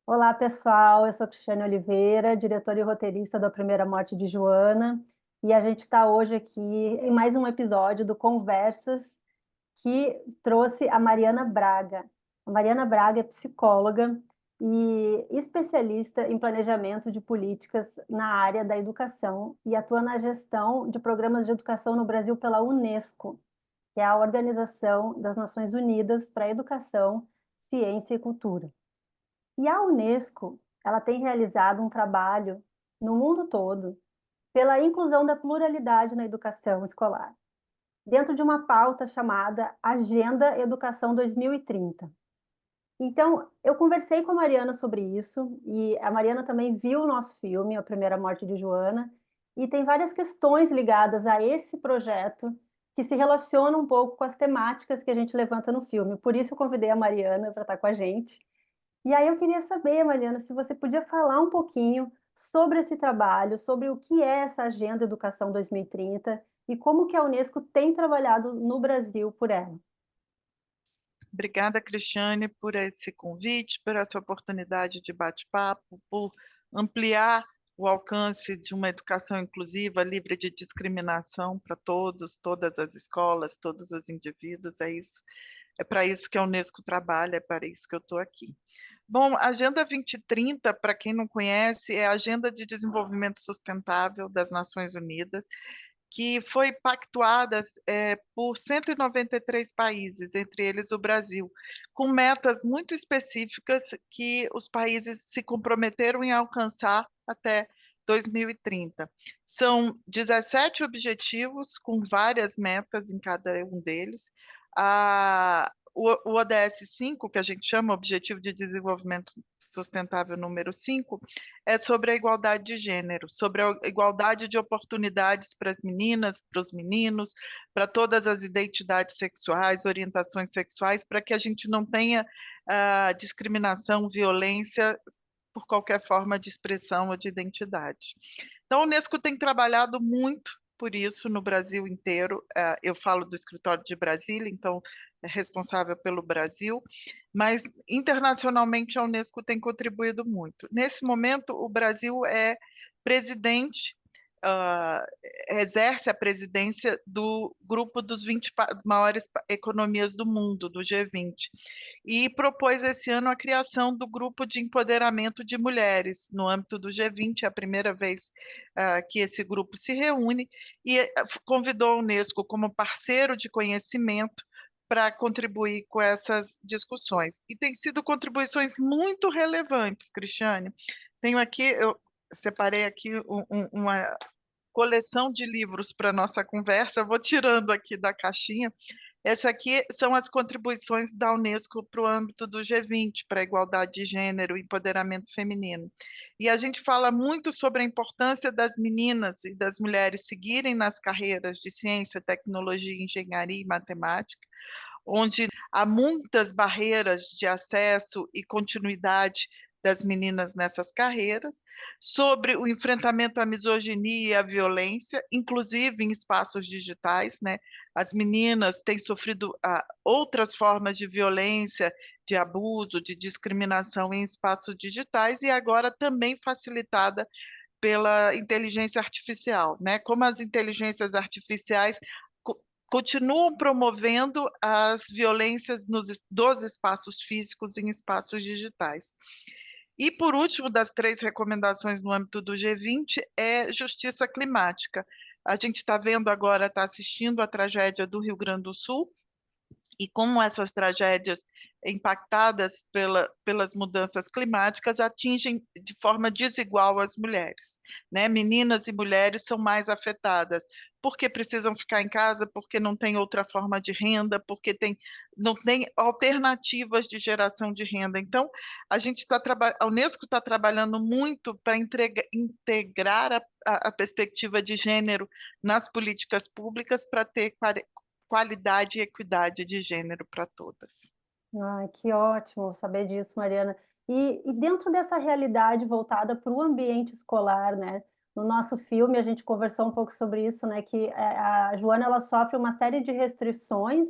Olá, pessoal. Eu sou Cristiane Oliveira, diretora e roteirista da Primeira Morte de Joana, e a gente está hoje aqui em mais um episódio do Conversas, que trouxe a Mariana Braga. A Mariana Braga é psicóloga e especialista em planejamento de políticas na área da educação e atua na gestão de programas de educação no Brasil pela Unesco, que é a Organização das Nações Unidas para a Educação, Ciência e Cultura. E a Unesco, ela tem realizado um trabalho no mundo todo pela inclusão da pluralidade na educação escolar, dentro de uma pauta chamada Agenda Educação 2030. Então, eu conversei com a Mariana sobre isso, e a Mariana também viu o nosso filme, A Primeira Morte de Joana, e tem várias questões ligadas a esse projeto que se relacionam um pouco com as temáticas que a gente levanta no filme. Por isso eu convidei a Mariana para estar com a gente. E aí eu queria saber, Mariana, se você podia falar um pouquinho sobre esse trabalho, sobre o que é essa Agenda Educação 2030 e como que a Unesco tem trabalhado no Brasil por ela. Obrigada, Cristiane, por esse convite, por essa oportunidade de bate-papo, por ampliar o alcance de uma educação inclusiva, livre de discriminação para todos, todas as escolas, todos os indivíduos. É para isso que a Unesco trabalha, é para isso que eu estou aqui. Bom, a Agenda 2030, para quem não conhece, é a Agenda de Desenvolvimento Sustentável das Nações Unidas, que foi pactuada por 193 países, entre eles o Brasil, com metas muito específicas que os países se comprometeram em alcançar até 2030. São 17 objetivos, com várias metas em cada um deles. O ODS 5, que a gente chama Objetivo de Desenvolvimento Sustentável número 5, é sobre a igualdade de gênero, sobre a igualdade de oportunidades para as meninas, para os meninos, para todas as identidades sexuais, orientações sexuais, para que a gente não tenha discriminação, violência por qualquer forma de expressão ou de identidade. Então, a Unesco tem trabalhado muito por isso no Brasil inteiro. Eu falo do escritório de Brasília, então é responsável pelo Brasil, mas internacionalmente a Unesco tem contribuído muito. Nesse momento, o Brasil é presidente, uh, exerce a presidência do grupo dos 20 maiores economias do mundo, do G20, e propôs esse ano a criação do grupo de empoderamento de mulheres no âmbito do G20, é a primeira vez que esse grupo se reúne, e convidou a Unesco como parceiro de conhecimento para contribuir com essas discussões. E tem sido contribuições muito relevantes, Cristiane. Eu separei aqui uma coleção de livros para nossa conversa, eu vou tirando aqui da caixinha. Essa aqui são as contribuições da Unesco para o âmbito do G20, para a igualdade de gênero e empoderamento feminino. E a gente fala muito sobre a importância das meninas e das mulheres seguirem nas carreiras de ciência, tecnologia, engenharia e matemática, onde há muitas barreiras de acesso e continuidade das meninas nessas carreiras, sobre o enfrentamento à misoginia e à violência, inclusive em espaços digitais, né? As meninas têm sofrido outras formas de violência, de abuso, de discriminação em espaços digitais e agora também facilitada pela inteligência artificial, né? Como as inteligências artificiais continuam promovendo as violências dos espaços físicos em espaços digitais. E, por último, das 3 recomendações no âmbito do G20, é justiça climática. A gente está vendo agora, está assistindo a tragédia do Rio Grande do Sul, e como essas tragédias impactadas pelas mudanças climáticas atingem de forma desigual as mulheres, né? Meninas e mulheres são mais afetadas, porque precisam ficar em casa, porque não tem outra forma de renda, porque não tem alternativas de geração de renda. Então, a Unesco está trabalhando muito para integrar a perspectiva de gênero nas políticas públicas para ter qualidade e equidade de gênero para todas. Ai, que ótimo saber disso, Mariana. E dentro dessa realidade voltada para o ambiente escolar, né? No nosso filme a gente conversou um pouco sobre isso, né? Que a Joana ela sofre uma série de restrições,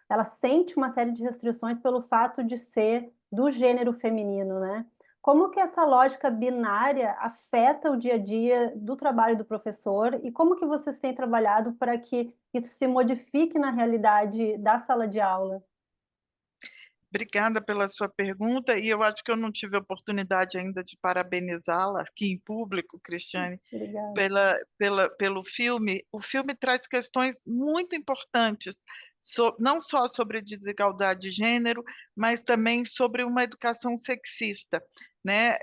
ela sente uma série de restrições pelo fato de ser do gênero feminino, né? Como que essa lógica binária afeta o dia a dia do trabalho do professor e como que vocês têm trabalhado para que isso se modifique na realidade da sala de aula? Obrigada pela sua pergunta, e eu acho que eu não tive a oportunidade ainda de parabenizá-la aqui em público, Cristiane, Obrigada. pelo filme. O filme traz questões muito importantes, não só sobre desigualdade de gênero, mas também sobre uma educação sexista, né?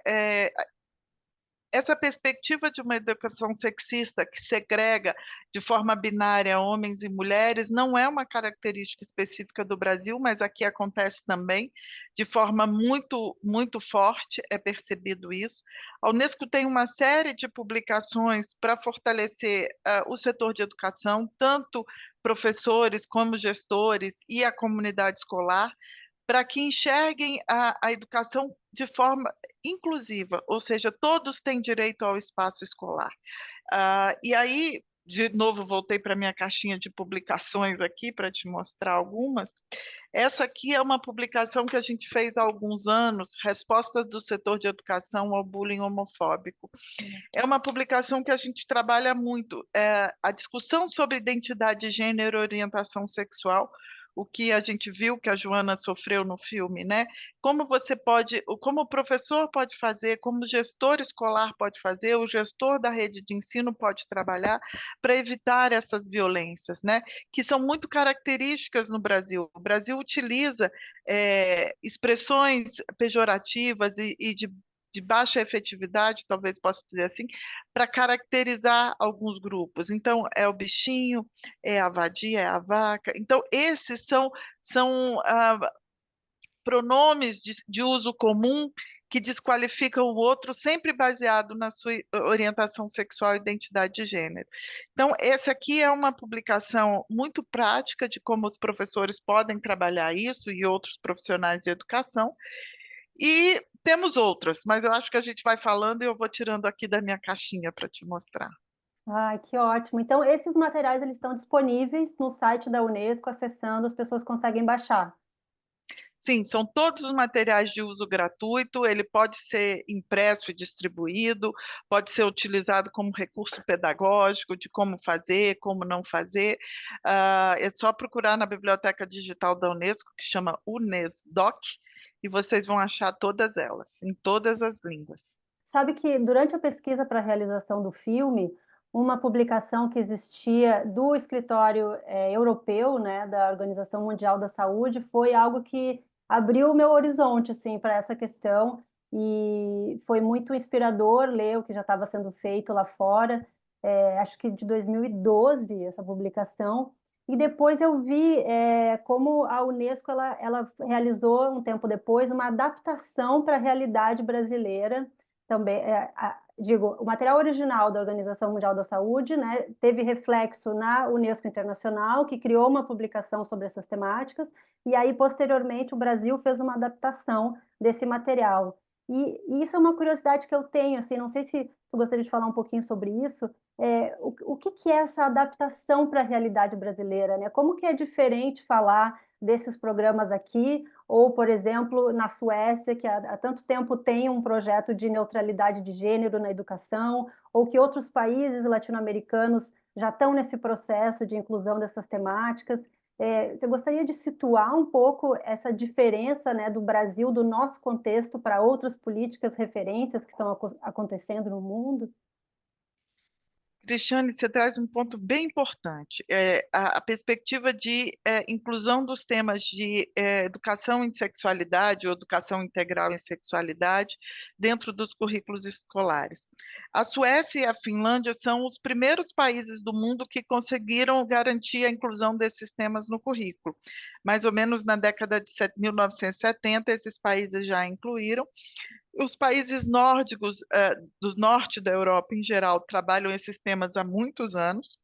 Essa perspectiva de uma educação sexista que segrega de forma binária homens e mulheres não é uma característica específica do Brasil, mas aqui acontece também, de forma muito, muito forte, é percebido isso. A Unesco tem uma série de publicações para fortalecer o setor de educação, tanto professores como gestores e a comunidade escolar, para que enxerguem a educação de forma inclusiva, ou seja, todos têm direito ao espaço escolar. E aí, de novo, voltei para a minha caixinha de publicações aqui para te mostrar algumas. Essa aqui é uma publicação que a gente fez há alguns anos, Respostas do Setor de Educação ao Bullying Homofóbico. É uma publicação que a gente trabalha muito, a discussão sobre identidade de gênero e orientação sexual, o que a gente viu que a Joana sofreu no filme, né? Como o professor pode fazer, como o gestor escolar pode fazer, o gestor da rede de ensino pode trabalhar para evitar essas violências, né? Que são muito características no Brasil. O Brasil utiliza expressões pejorativas e de baixa efetividade, talvez possa dizer assim, para caracterizar alguns grupos. Então, é o bichinho, é a vadia, é a vaca. Então, esses são pronomes de uso comum que desqualificam o outro, sempre baseado na sua orientação sexual e identidade de gênero. Então, essa aqui é uma publicação muito prática de como os professores podem trabalhar isso e outros profissionais de educação, e temos outras, mas eu acho que a gente vai falando e eu vou tirando aqui da minha caixinha para te mostrar. Ai, que ótimo. Então, esses materiais eles estão disponíveis no site da Unesco, acessando, as pessoas conseguem baixar. Sim, são todos os materiais de uso gratuito, ele pode ser impresso e distribuído, pode ser utilizado como recurso pedagógico de como fazer, como não fazer. É só procurar na Biblioteca Digital da Unesco, que chama Unesdoc, e vocês vão achar todas elas, em todas as línguas. Sabe que durante a pesquisa para a realização do filme, uma publicação que existia do escritório europeu, né, da Organização Mundial da Saúde, foi algo que abriu o meu horizonte assim, para essa questão e foi muito inspirador ler o que já estava sendo feito lá fora. Acho que de 2012 essa publicação. E depois eu vi como a Unesco ela realizou um tempo depois uma adaptação para a realidade brasileira também, digo, o material original da Organização Mundial da Saúde, né, teve reflexo na Unesco Internacional, que criou uma publicação sobre essas temáticas, e aí, posteriormente, o Brasil fez uma adaptação desse material. E isso é uma curiosidade que eu tenho, assim, não sei se tu gostaria de falar um pouquinho sobre isso, o que que é essa adaptação para a realidade brasileira, né? Como que é diferente falar desses programas aqui ou, por exemplo, na Suécia, que há tanto tempo tem um projeto de neutralidade de gênero na educação, ou que outros países latino-americanos já estão nesse processo de inclusão dessas temáticas. Você gostaria de situar um pouco essa diferença, né, do Brasil, do nosso contexto, para outras políticas referências que estão acontecendo no mundo? Cristiane, você traz um ponto bem importante, a perspectiva de inclusão dos temas de educação em sexualidade ou educação integral em sexualidade dentro dos currículos escolares. A Suécia e a Finlândia são os primeiros países do mundo que conseguiram garantir a inclusão desses temas no currículo. Mais ou menos na década de 1970, esses países já incluíram. Os países nórdicos, do norte da Europa em geral, trabalham esses temas há muitos anos.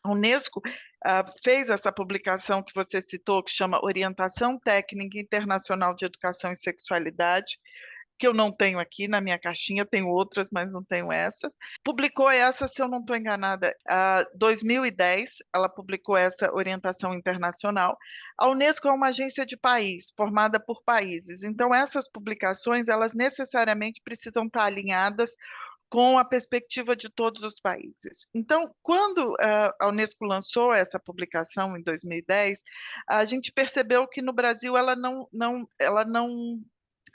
A Unesco fez essa publicação que você citou, que chama Orientação Técnica Internacional de Educação e Sexualidade, que eu não tenho aqui na minha caixinha, tenho outras, mas não tenho essa. Publicou essa, se eu não estou enganada, em 2010, ela publicou essa orientação internacional. A Unesco é uma agência de país, formada por países, então essas publicações, elas necessariamente precisam estar alinhadas com a perspectiva de todos os países. Então, quando a Unesco lançou essa publicação em 2010, a gente percebeu que no Brasil ela não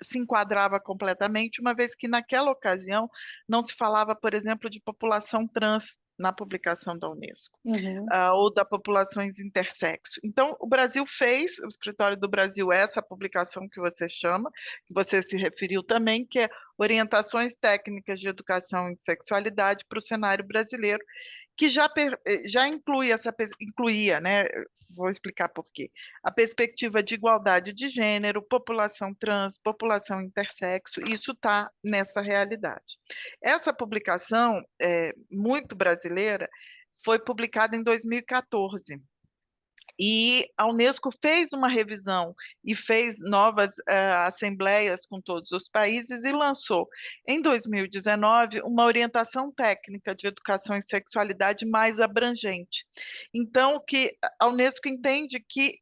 se enquadrava completamente, uma vez que naquela ocasião não se falava, por exemplo, de população trans na publicação da Unesco, Uhum. ou da populações intersexo. Então, o Brasil fez, o Escritório do Brasil, essa publicação que você chama, que você se referiu também, que é Orientações Técnicas de Educação em Sexualidade para o Cenário Brasileiro, que já incluía, né? Vou explicar por quê. A perspectiva de igualdade de gênero, população trans, população intersexo, isso está nessa realidade. Essa publicação, muito brasileira, foi publicada em 2014. E a Unesco fez uma revisão e fez novas assembleias com todos os países e lançou, em 2019, uma orientação técnica de educação e sexualidade mais abrangente. Então, que a Unesco entende que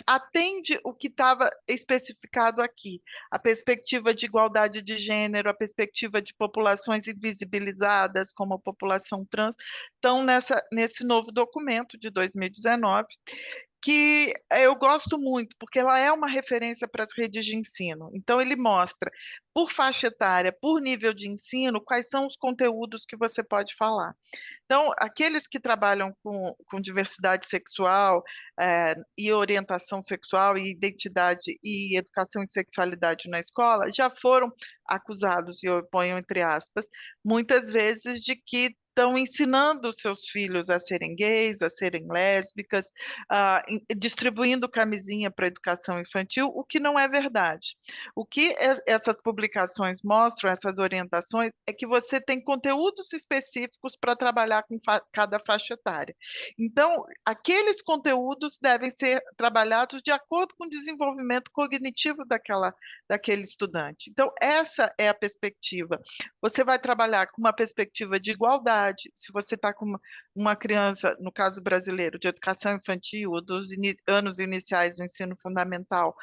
atende o que estava especificado aqui, a perspectiva de igualdade de gênero, a perspectiva de populações invisibilizadas, como a população trans, estão nesse novo documento de 2019, que eu gosto muito, porque ela é uma referência para as redes de ensino. Então, ele mostra, por faixa etária, por nível de ensino, quais são os conteúdos que você pode falar. Então, aqueles que trabalham com diversidade sexual, e orientação sexual, e identidade, e educação e sexualidade na escola, já foram acusados, e eu ponho entre aspas, muitas vezes de que estão ensinando os seus filhos a serem gays, a serem lésbicas, distribuindo camisinha para a educação infantil, o que não é verdade. O que essas publicações mostram, essas orientações, é que você tem conteúdos específicos para trabalhar com cada faixa etária. Então, aqueles conteúdos devem ser trabalhados de acordo com o desenvolvimento cognitivo daquele estudante. Então, essa é a perspectiva. Você vai trabalhar com uma perspectiva de igualdade. Se você está com uma criança, no caso brasileiro, de educação infantil, ou dos anos iniciais do ensino fundamental,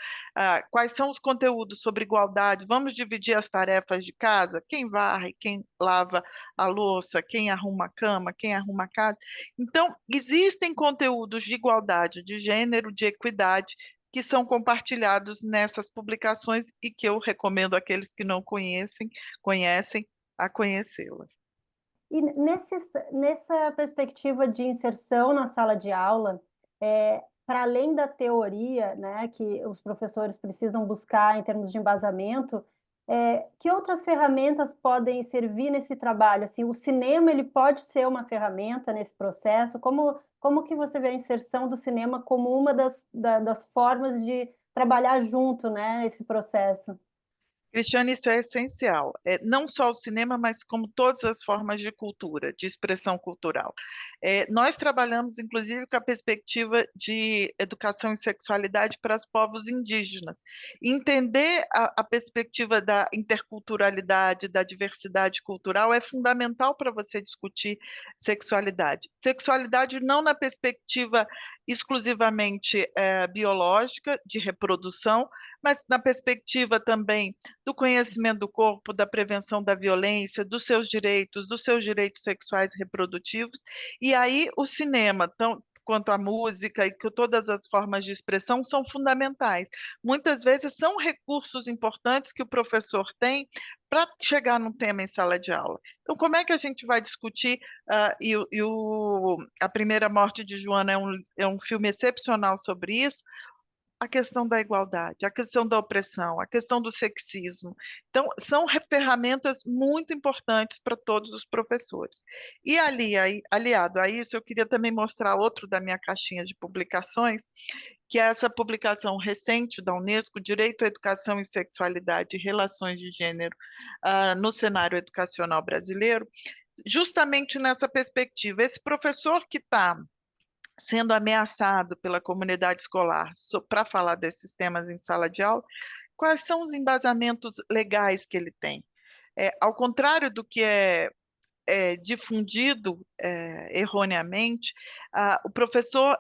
quais são os conteúdos sobre igualdade? Vamos dividir as tarefas de casa? Quem varre, quem lava a louça, quem arruma a cama, quem arruma a casa? Então, existem conteúdos de igualdade de gênero, de equidade, que são compartilhados nessas publicações e que eu recomendo àqueles que não conhecem a conhecê-las. E nessa perspectiva de inserção na sala de aula, para além da teoria, né, que os professores precisam buscar em termos de embasamento, que outras ferramentas podem servir nesse trabalho? Assim, o cinema ele pode ser uma ferramenta nesse processo? Como que você vê a inserção do cinema como uma das formas de trabalhar junto, né, esse processo? Cristiane, isso é essencial. Não só o cinema, mas como todas as formas de cultura, de expressão cultural. Nós trabalhamos, inclusive, com a perspectiva de educação e sexualidade para os povos indígenas. Entender a perspectiva da interculturalidade, da diversidade cultural, é fundamental para você discutir sexualidade. Sexualidade não na perspectiva exclusivamente biológica, de reprodução, mas na perspectiva também do conhecimento do corpo, da prevenção da violência, dos seus direitos sexuais e reprodutivos. E aí o cinema, quanto à música e que todas as formas de expressão são fundamentais. Muitas vezes são recursos importantes que o professor tem para chegar num tema em sala de aula. Então, como é que a gente vai discutir? A Primeira Morte de Joana é um filme excepcional sobre isso, a questão da igualdade, a questão da opressão, a questão do sexismo. Então, são ferramentas muito importantes para todos os professores. E aliado a isso, eu queria também mostrar outro da minha caixinha de publicações, que é essa publicação recente da Unesco, Direito à Educação e Sexualidade e Relações de Gênero no cenário educacional brasileiro, justamente nessa perspectiva. Esse professor que está sendo ameaçado pela comunidade escolar para falar desses temas em sala de aula, quais são os embasamentos legais que ele tem. Ao contrário do que é difundido erroneamente, o professor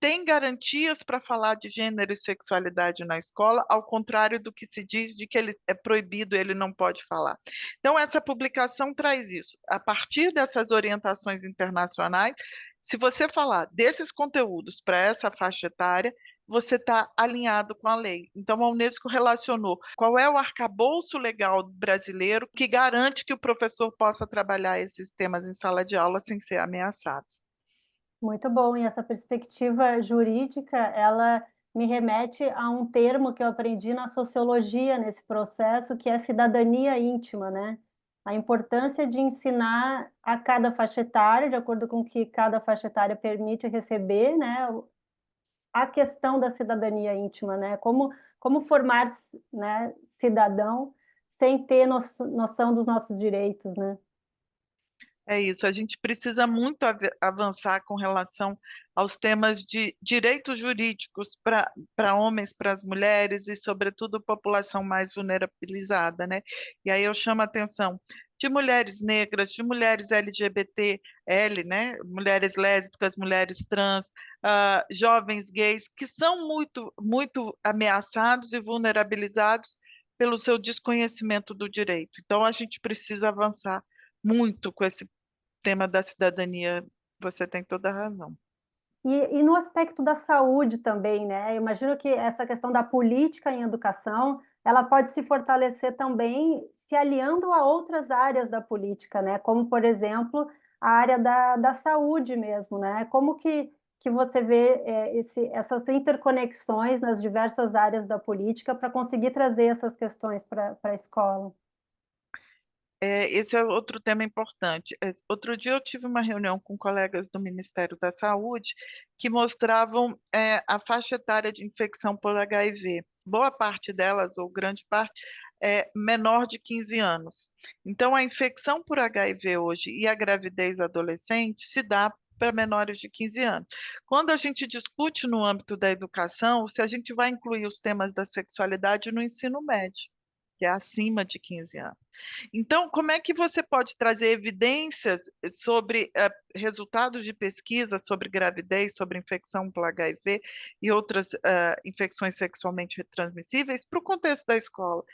tem garantias para falar de gênero e sexualidade na escola, ao contrário do que se diz de que ele é proibido, ele não pode falar. Então, essa publicação traz isso. A partir dessas orientações internacionais, se você falar desses conteúdos para essa faixa etária, você está alinhado com a lei. Então, a Unesco relacionou qual é o arcabouço legal brasileiro que garante que o professor possa trabalhar esses temas em sala de aula sem ser ameaçado. Muito bom, e essa perspectiva jurídica, ela me remete a um termo que eu aprendi na sociologia nesse processo, que é cidadania íntima, né? A importância de ensinar a cada faixa etária, de acordo com o que cada faixa etária permite receber, né? A questão da cidadania íntima, né? Como formar, né, cidadão sem ter noção dos nossos direitos, né? É isso, a gente precisa muito avançar com relação aos temas de direitos jurídicos para homens, para as mulheres e, sobretudo, população mais vulnerabilizada, né? E aí eu chamo a atenção de mulheres negras, de mulheres LGBTL, né? Mulheres lésbicas, mulheres trans, jovens gays, que são muito ameaçados e vulnerabilizados pelo seu desconhecimento do direito. Então, a gente precisa avançar muito com esse tema da cidadania, você tem toda a razão. E no aspecto da saúde também, né, eu imagino que essa questão da política em educação, ela pode se fortalecer também se aliando a outras áreas da política, né, como, por exemplo, a área da saúde mesmo, né, como que você vê essas interconexões nas diversas áreas da política para conseguir trazer essas questões para a escola? Esse é outro tema importante. Outro dia eu tive uma reunião com colegas do Ministério da Saúde que mostravam a faixa etária de infecção por HIV. Boa parte delas, ou grande parte, é menor de 15 anos. Então, a infecção por HIV hoje e a gravidez adolescente se dá para menores de 15 anos. Quando a gente discute no âmbito da educação, se a gente vai incluir os temas da sexualidade no ensino médio, que é acima de 15 anos. Então, como é que você pode trazer evidências sobre resultados de pesquisa sobre gravidez, sobre infecção por HIV e outras infecções sexualmente transmissíveis para o contexto da escola?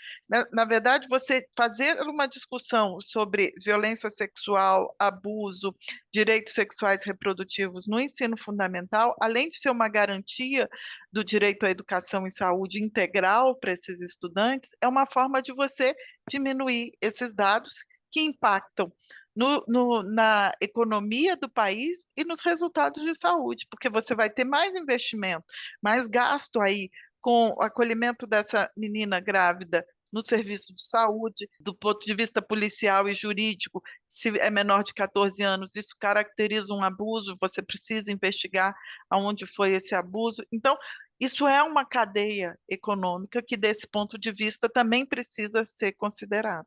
Na verdade, você fazer uma discussão sobre violência sexual, abuso, direitos sexuais reprodutivos no ensino fundamental, além de ser uma garantia do direito à educação e saúde integral para esses estudantes, é uma forma de você diminuir esses dados que impactam na economia do país e nos resultados de saúde, porque você vai ter mais investimento, mais gasto aí com o acolhimento dessa menina grávida no serviço de saúde, do ponto de vista policial e jurídico, se é menor de 14 anos, isso caracteriza um abuso, você precisa investigar aonde foi esse abuso. Então, isso é uma cadeia econômica que, desse ponto de vista, também precisa ser considerado.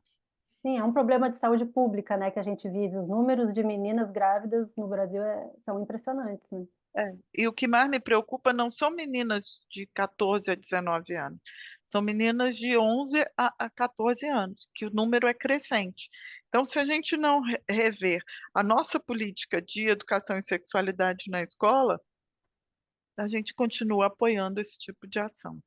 Sim, é um problema de saúde pública, né, que a gente vive. Os números de meninas grávidas no Brasil são impressionantes, né? E o que mais me preocupa não são meninas de 14 a 19 anos, são meninas de 11 a 14 anos, que o número é crescente. Então, se a gente não rever a nossa política de educação e sexualidade na escola, a gente continua apoiando esse tipo de ação.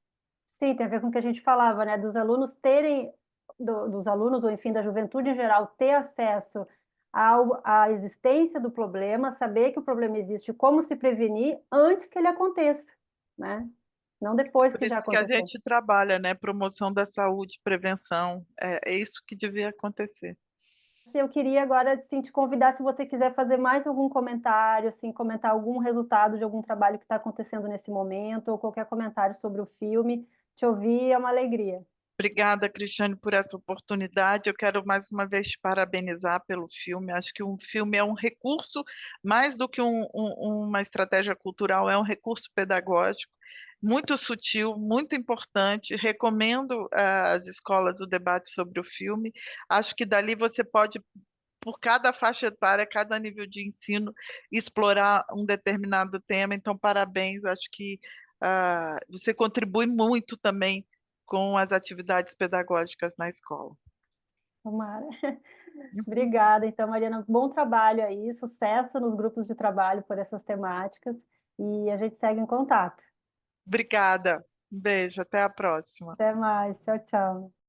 Sim, tem a ver com o que a gente falava, né, dos alunos terem, dos alunos, ou enfim, da juventude em geral, ter acesso à existência do problema, saber que o problema existe, como se prevenir antes que ele aconteça, né? Não depois Por que isso já que a aconteceu. gente trabalha, né? Promoção da saúde, prevenção, é isso que devia acontecer. Eu queria agora, assim, te convidar, se você quiser fazer mais algum comentário, assim, comentar algum resultado de algum trabalho que está acontecendo nesse momento, ou qualquer comentário sobre o filme, te ouvir é uma alegria. Obrigada, Cristiane, por essa oportunidade. Eu quero mais uma vez te parabenizar pelo filme. Acho que um filme é um recurso, mais do que uma estratégia cultural, é um recurso pedagógico, muito sutil, muito importante. Recomendo às escolas o debate sobre o filme. Acho que dali você pode, por cada faixa etária, cada nível de ensino, explorar um determinado tema. Então, parabéns. Acho que você contribui muito também com as atividades pedagógicas na escola. Tomara. Obrigada, então, Mariana. Bom trabalho aí, sucesso nos grupos de trabalho por essas temáticas e a gente segue em contato. Obrigada. Um beijo, até a próxima. Até mais. Tchau, tchau.